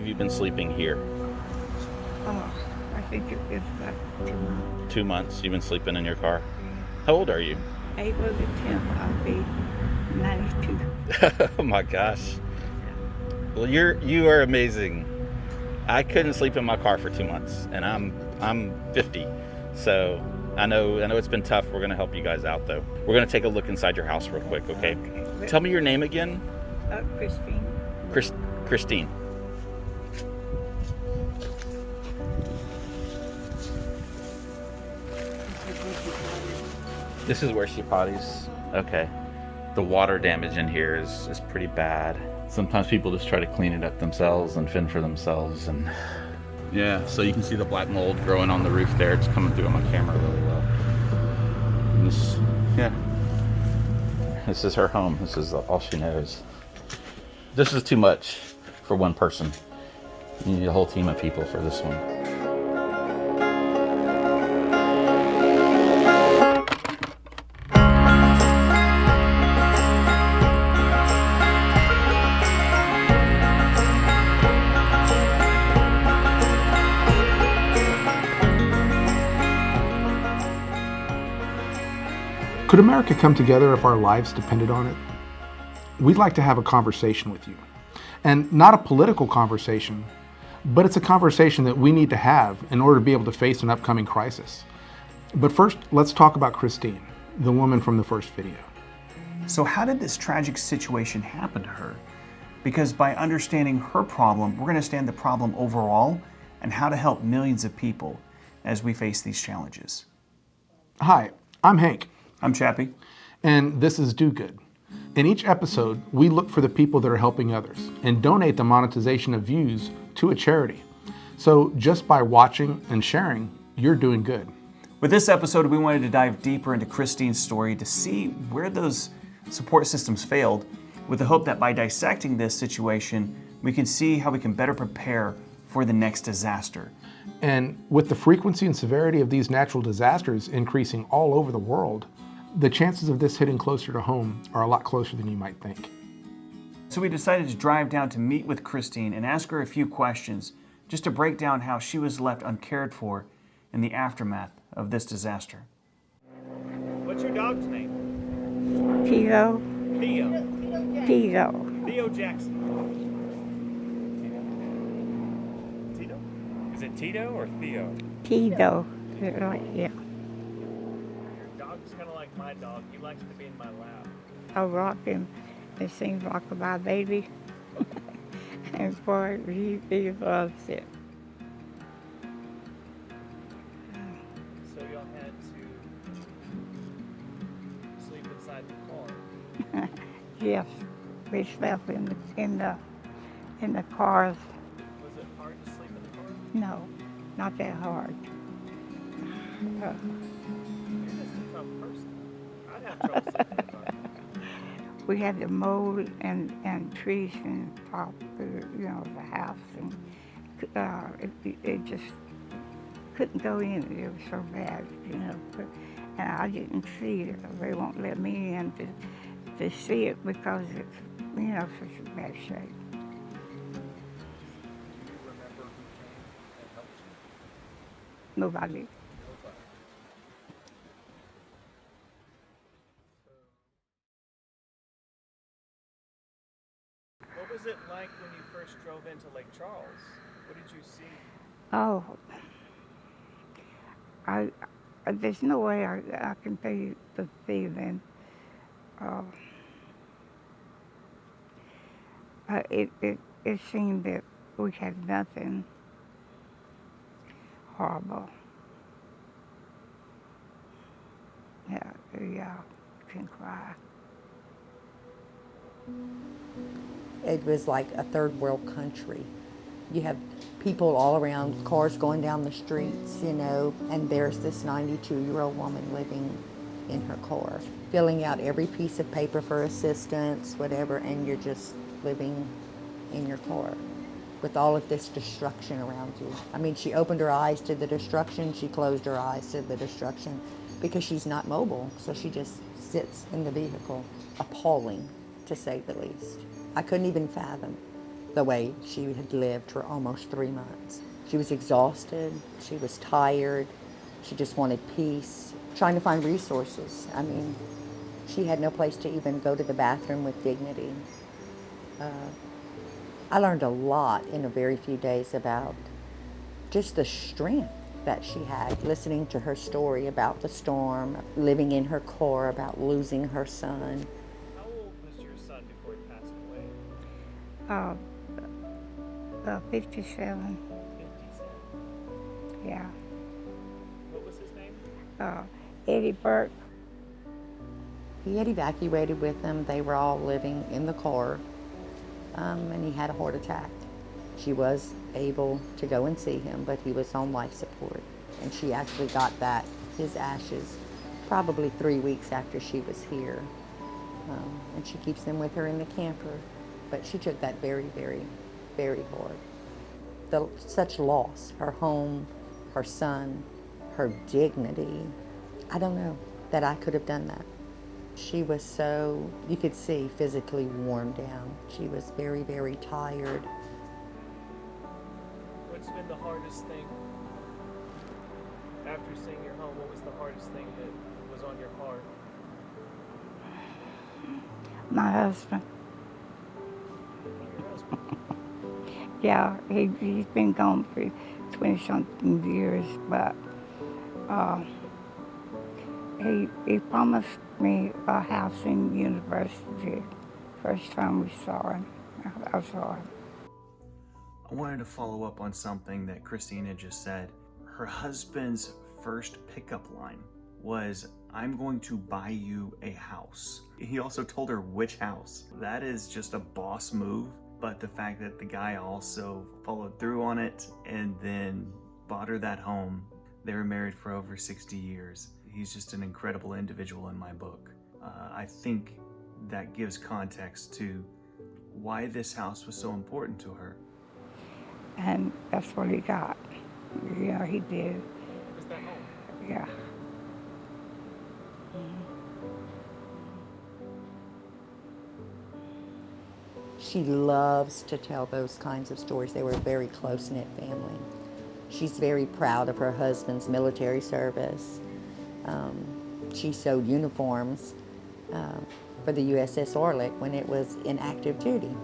have you been sleeping here? Oh, I think it was about 2 months. 2 months you've been sleeping in your car. How old are you? April the 10th, I'll be 92. Oh my gosh. Well, you are amazing. I couldn't sleep in my car for 2 months, and I'm 50, so I know it's been tough. We're gonna help you guys out though. We're gonna take a look inside your house real quick, okay? Tell me your name again. Christine. Christine. This is where she potties. Okay. The water damage in here is pretty bad. Sometimes people just try to clean it up themselves and fend for themselves, and yeah, so you can see the black mold growing on the roof there. It's coming through on my camera really well. And this is her home. This is all she knows. This is too much for one person. You need a whole team of people for this one. Could America come together if our lives depended on it? We'd like to have a conversation with you. And not a political conversation, but it's a conversation that we need to have in order to be able to face an upcoming crisis. But first, let's talk about Christine, the woman from the first video. So how did this tragic situation happen to her? Because by understanding her problem, we're going to understand the problem overall and how to help millions of people as we face these challenges. Hi, I'm Hank. I'm Chappie. And this is Do Good. In each episode, we look for the people that are helping others and donate the monetization of views to a charity. So just by watching and sharing, you're doing good. With this episode, we wanted to dive deeper into Christine's story to see where those support systems failed, with the hope that by dissecting this situation, we can see how we can better prepare for the next disaster. And with the frequency and severity of these natural disasters increasing all over the world, the chances of this hitting closer to home are a lot closer than you might think. So we decided to drive down to meet with Christine and ask her a few questions just to break down how she was left uncared for in the aftermath of this disaster. What's your dog's name? Tito. Theo. Tito. Theo Jackson. Tito? Is it Tito or Theo? Tito. Yeah. Your dog's kind of like my dog. He likes to be in my lap. I rock him. It seems like my baby. And boy, he loves it. So y'all had to sleep inside the car. Yes, we slept in the cars. Was it hard to sleep in the car? No, not that hard. You're just a tough person. I'd have trouble sleeping in the car. We had the mold and trees and top, the house, and it just couldn't go in. It was so bad, and I didn't see it. They won't let me in to see it because it's, such a bad shape. Do you remember who came and helped you? Nobody. What was it like when you first drove into Lake Charles? What did you see? Oh, there's no way I can tell you the feeling. It seemed that we had nothing horrible. Yeah, can cry. It was like a third world country. You have people all around, cars going down the streets, and there's this 92-year-old woman living in her car, filling out every piece of paper for assistance, whatever, and you're just living in your car with all of this destruction around you. I mean, she opened her eyes to the destruction, she closed her eyes to the destruction because she's not mobile, so she just sits in the vehicle. Appalling, to say the least. I couldn't even fathom the way she had lived for almost 3 months. She was exhausted, she was tired, she just wanted peace, trying to find resources. I mean, she had no place to even go to the bathroom with dignity. I learned a lot in a very few days about just the strength that she had, listening to her story about the storm, living in her core, about losing her son. How old was your son before he passed away? Uh, 57, 57. yeah. What was his name? Uh, Eddie Burke. He had evacuated with them. They were all living in the car, and he had a heart attack. She was able to go and see him, but he was on life support. And she actually got his ashes, probably 3 weeks after she was here. And she keeps them with her in the camper. But she took that very, very, very hard. Such loss, her home, her son, her dignity. I don't know that I could have done that. She was so, you could see, physically worn down. She was very, very tired. What's been the hardest thing after seeing your home? What was the hardest thing that was on your heart? My husband. Your husband. Yeah, he's been gone for 20-something years, but he promised me a house in university. First time we saw him, I saw him. I wanted to follow up on something that Christina just said. Her husband's first pickup line was, "I'm going to buy you a house." He also told her which house. That is just a boss move, but the fact that the guy also followed through on it and then bought her that home. They were married for over 60 years. He's just an incredible individual in my book. I think that gives context to why this house was so important to her. And that's what he got. You know, he did. Was that home? Yeah. She loves to tell those kinds of stories. They were a very close-knit family. She's very proud of her husband's military service. She sewed uniforms for the USS Orlick when it was in active duty,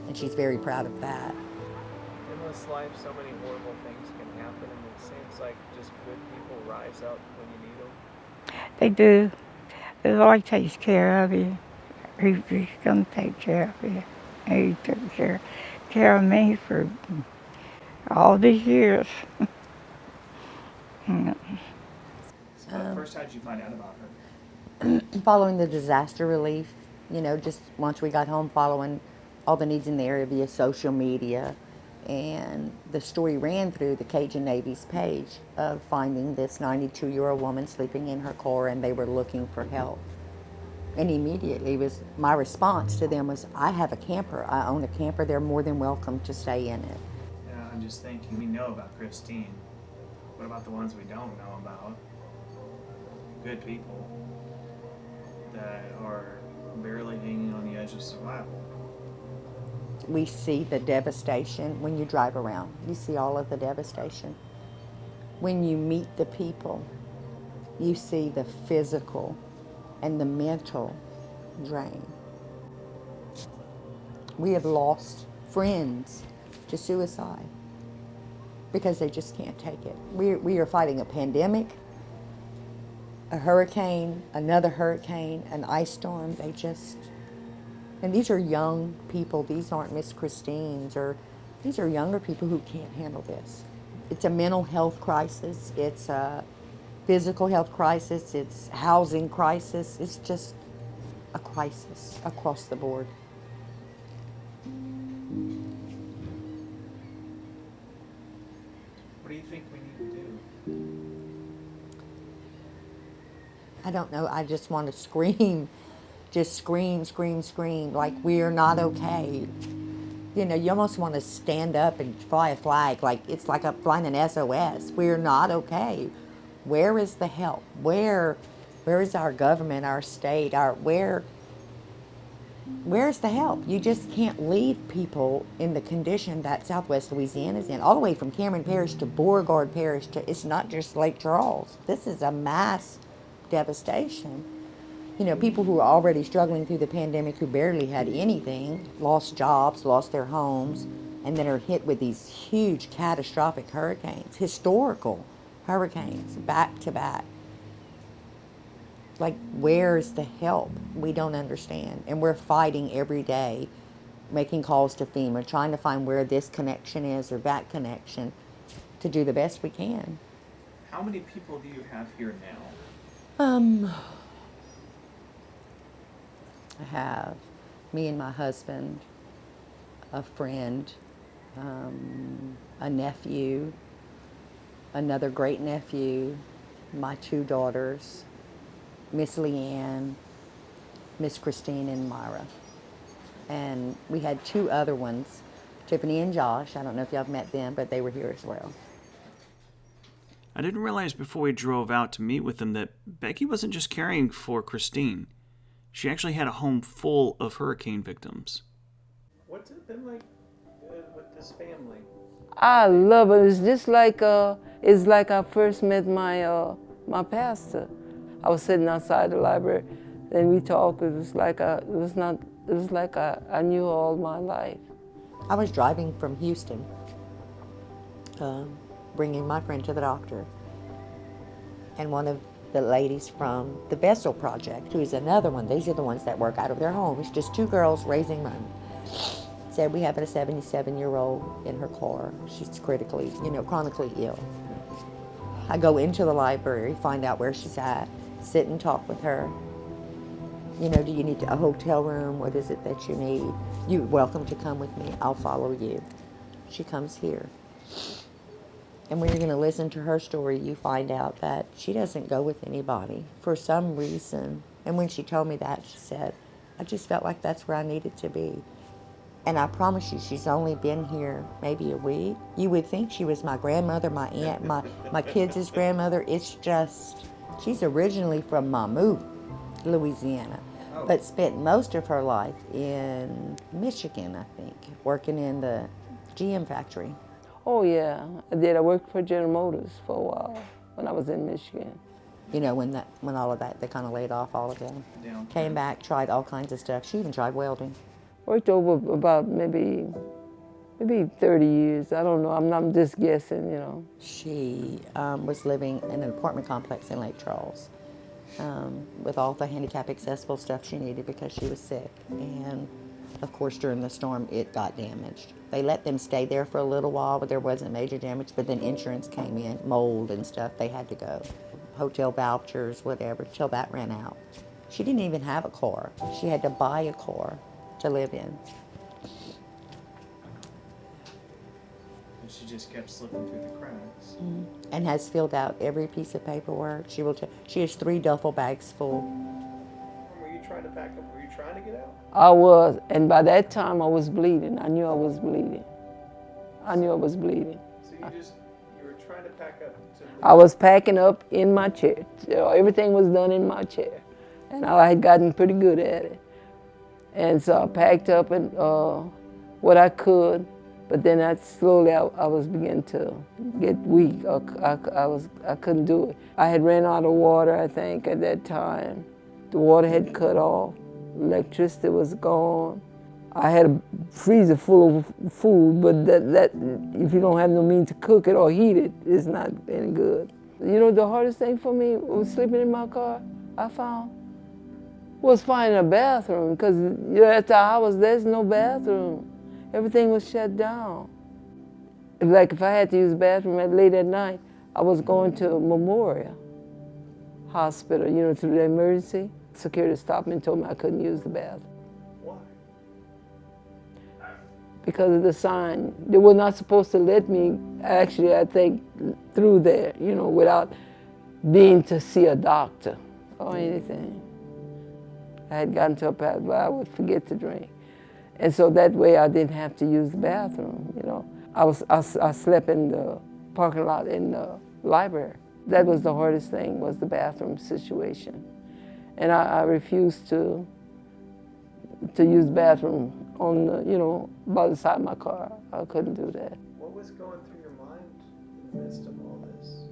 and she's very proud of that. In this life, so many horrible things can happen, and it seems like just good people rise up when you need them. They do. The Lord takes care of you. He's going to take care of you. And he took care of me for all these years. So first, how did you find out about her? Following the disaster relief, just once we got home, following all the needs in the area via social media. And the story ran through the Cajun Navy's page of finding this 92-year-old woman sleeping in her car, and they were looking for help. And immediately my response to them was, I have a camper. I own a camper. They're more than welcome to stay in it. Yeah, I'm just thinking, we know about Christine. What about the ones we don't know about? Good people that are barely hanging on the edge of survival. We see the devastation when you drive around. You see all of the devastation. When you meet the people, you see the physical and the mental drain. We have lost friends to suicide because they just can't take it. We are fighting a pandemic, a hurricane, another hurricane, an ice storm. And these are young people. These aren't Miss Christines, these are younger people who can't handle this. It's a mental health crisis. It's a physical health crisis. It's housing crisis. It's just a crisis across the board. What do you think we need to do? I don't know. I just want to scream. Just scream, scream, scream. Like, we're not okay. You almost want to stand up and fly a flag. Like, it's like flying an SOS. We're not okay. Where is the help? Where is our government, our state, Where's the help? You just can't leave people in the condition that Southwest Louisiana's in, all the way from Cameron Parish to Beauregard Parish to, it's not just Lake Charles. This is a mass devastation. You know, people who are already struggling through the pandemic, who barely had anything, lost jobs, lost their homes, and then are hit with these huge catastrophic hurricanes, historical hurricanes, back to back. Like, where's the help? We don't understand. And we're fighting every day, making calls to FEMA, trying to find where this connection is or that connection to do the best we can. How many people do you have here now? I have me and my husband, a friend, a nephew, another great nephew, my 2 daughters, Miss Leanne, Miss Christine, and Myra. And we had 2 other ones, Tiffany and Josh. I don't know if y'all have met them, but they were here as well. I didn't realize before we drove out to meet with them that Becky wasn't just caring for Christine. She actually had a home full of hurricane victims. What's it been like with this family? I love it. It's just like it's like I first met my pastor. I was sitting outside the library, and we talked. It was like I knew her all my life. I was driving from Houston, bringing my friend to the doctor, and one of the ladies from the Bessel Project, who's another one, these are the ones that work out of their homes, just 2 girls raising money, said, we have a 77-year-old in her car. She's critically, chronically ill. I go into the library, find out where she's at, sit and talk with her. Do you need a hotel room? What is it that you need? You're welcome to come with me. I'll follow you. She comes here. And when you're going to listen to her story, you find out that she doesn't go with anybody for some reason. And when she told me that, she said, I just felt like that's where I needed to be. And I promise you, she's only been here maybe a week. You would think she was my grandmother, my aunt, my kids' grandmother. It's just, she's originally from Mamou, Louisiana, but spent most of her life in Michigan, I think, working in the GM factory. Oh yeah, I did. I worked for General Motors for a while when I was in Michigan. When all of that, they kind of laid off all of them. Came back, tried all kinds of stuff. She even tried welding. Worked over about maybe 30 years. I don't know. I'm just guessing, She was living in an apartment complex in Lake Charles with all the handicap accessible stuff she needed because she was sick. And of course, during the storm, it got damaged. They let them stay there for a little while, but there wasn't major damage. But then insurance came in, mold and stuff. They had to go. Hotel vouchers, whatever, till that ran out. She didn't even have a car. She had to buy a car to live in. And she just kept slipping through the cracks. And has filled out every piece of paperwork. She has 3 duffel bags full. Were you trying to pack up? Were you trying to get out? I was, and by that time I was bleeding. I knew I was bleeding. So you were trying to pack up to leave. I was packing up in my chair. Everything was done in my chair. And I had gotten pretty good at it. And so I packed up and what I could, but then I was beginning to get weak. I couldn't do it. I had ran out of water, I think, at that time. The water had cut off. Electricity was gone. I had a freezer full of food, but that if you don't have no means to cook it or heat it, it's not any good. The hardest thing for me was sleeping in my car, I found, was finding a bathroom, because at the house, there's no bathroom. Everything was shut down. Like if I had to use the bathroom late at night, I was going to Memorial Hospital, to the emergency. Security stopped me and told me I couldn't use the bathroom. Why? Because of the sign. They were not supposed to let me, actually, I think, through there, without being to see a doctor or anything. I had gotten to a path where I would forget to drink. And so that way I didn't have to use the bathroom, I slept in the parking lot in the library. That was the hardest thing, was the bathroom situation. And I refused to to use the bathroom on the, by the side of my car. I couldn't do that. What was going through your mind in the midst of all this?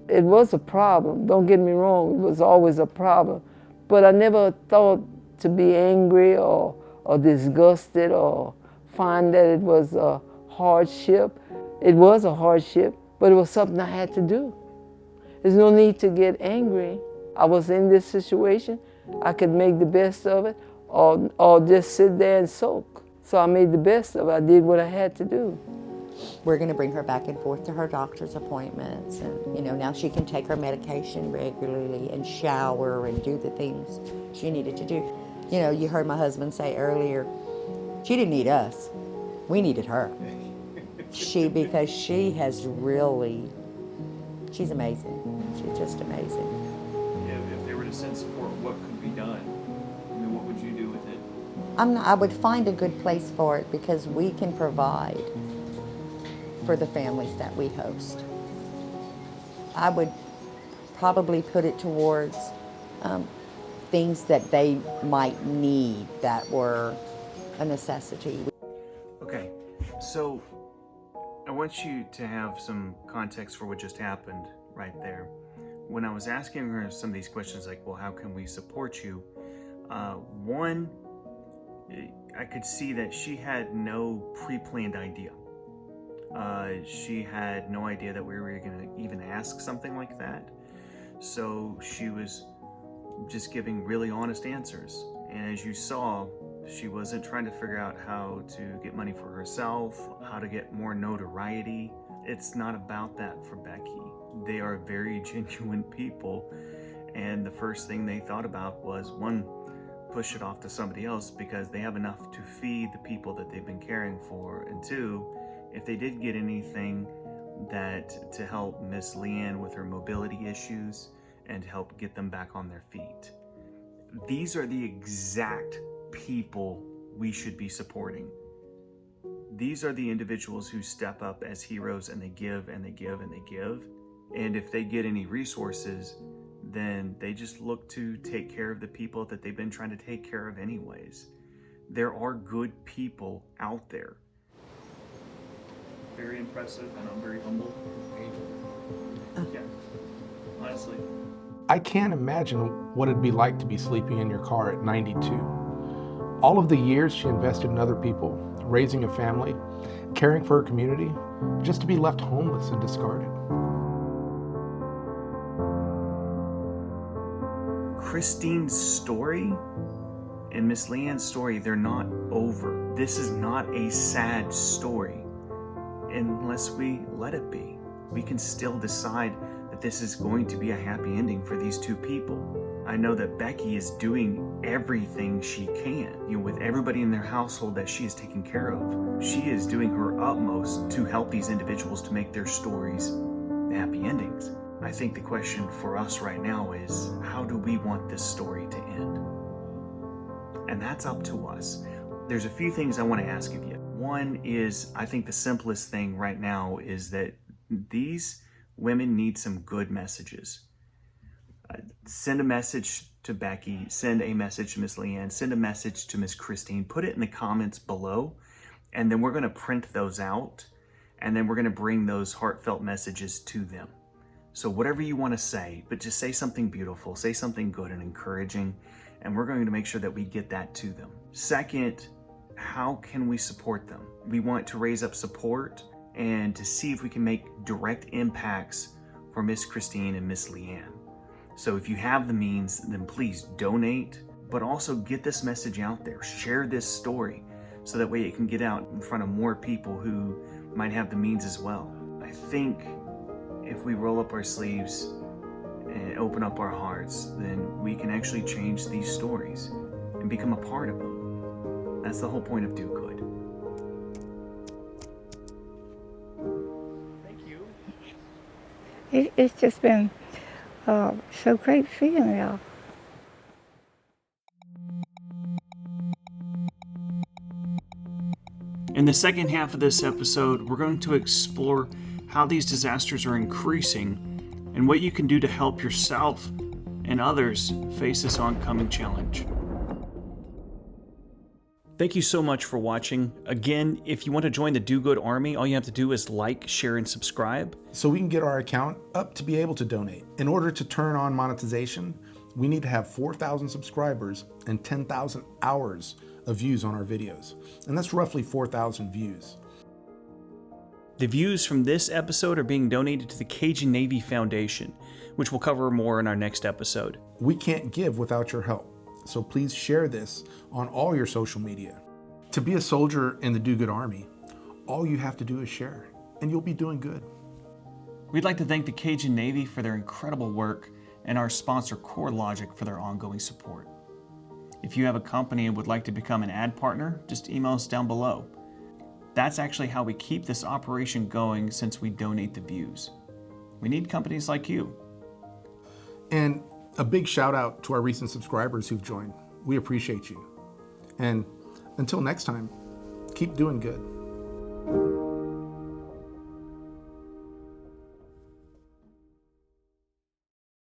It was a problem. Don't get me wrong. It was always a problem. But I never thought to be angry or disgusted or find that it was a hardship. It was a hardship, but it was something I had to do. There's no need to get angry. I was in this situation. I could make the best of it or just sit there and sulk. So I made the best of it. I did what I had to do. We're going to bring her back and forth to her doctor's appointments, and now she can take her medication regularly and shower and do the things she needed to do. You heard my husband say earlier, she didn't need us, we needed her. Because she has really, she's amazing. She's just amazing. Yeah, if they were to send support, what could be done? I mean, what would you do with it? I would find a good place for it because we can provide for the families that we host. I would probably put it towards things that they might need that were a necessity. Okay, so I want you to have some context for what just happened right there. When I was asking her some of these questions, like, well, how can we support you? One, I could see that she had no pre-planned idea. She had no idea that we were going to even ask something like that. So she was just giving really honest answers. And as you saw, she wasn't trying to figure out how to get money for herself, how to get more notoriety. It's not about that for Becky. They are very genuine people. And the first thing they thought about was, one, push it off to somebody else because they have enough to feed the people that they've been caring for. And two, if they did get anything that to help Miss Leanne with her mobility issues and to help get them back on their feet. These are the exact people we should be supporting. These are the individuals who step up as heroes and they give and they give and they give. And if they get any resources, then they just look to take care of the people that they've been trying to take care of anyways. There are good people out there. Very impressive, and I'm very humble. Yeah, honestly. I can't imagine what it'd be like to be sleeping in your car at 92. All of the years she invested in other people, raising a family, caring for her community, just to be left homeless and discarded. Christine's story and Miss Leanne's story, they're not over. This is not a sad story unless we let it be. We can still decide that this is going to be a happy ending for these two people. I know that Becky is doing everything she can, with everybody in their household that she is taking care of. She is doing her utmost to help these individuals to make their stories happy endings. I think the question for us right now is, how do we want this story to end? And that's up to us. There's a few things I want to ask of you. One is, I think the simplest thing right now is that these women need some good messages. Send a message to Becky, send a message to Miss Leanne, send a message to Miss Christine, put it in the comments below, and then we're going to print those out, and then we're going to bring those heartfelt messages to them. So whatever you want to say, but just say something beautiful, say something good and encouraging, and we're going to make sure that we get that to them. Second, how can we support them? We want to raise up support and to see if we can make direct impacts for Miss Christine and Miss Leanne. So if you have the means, then please donate, but also get this message out there. Share this story so that way it can get out in front of more people who might have the means as well. I think if we roll up our sleeves and open up our hearts, then we can actually change these stories and become a part of them. That's the whole point of Do Good. Thank you. It's just been so great seeing y'all. In the second half of this episode, we're going to explore how these disasters are increasing and what you can do to help yourself and others face this oncoming challenge. Thank you so much for watching. Again, if you want to join the Do Good Army, all you have to do is like, share, and subscribe. So we can get our account up to be able to donate. In order to turn on monetization, we need to have 4,000 subscribers and 10,000 hours of views on our videos. And that's roughly 4,000 views. The views from this episode are being donated to the Cajun Navy Foundation, which we'll cover more in our next episode. We can't give without your help. So please share this on all your social media. To be a soldier in the Do Good Army, all you have to do is share, and you'll be doing good. We'd like to thank the Cajun Navy for their incredible work and our sponsor CoreLogic for their ongoing support. If you have a company and would like to become an ad partner, just email us down below. That's actually how we keep this operation going since we donate the views. We need companies like you. And a big shout out to our recent subscribers who've joined. We appreciate you. And until next time, keep doing good.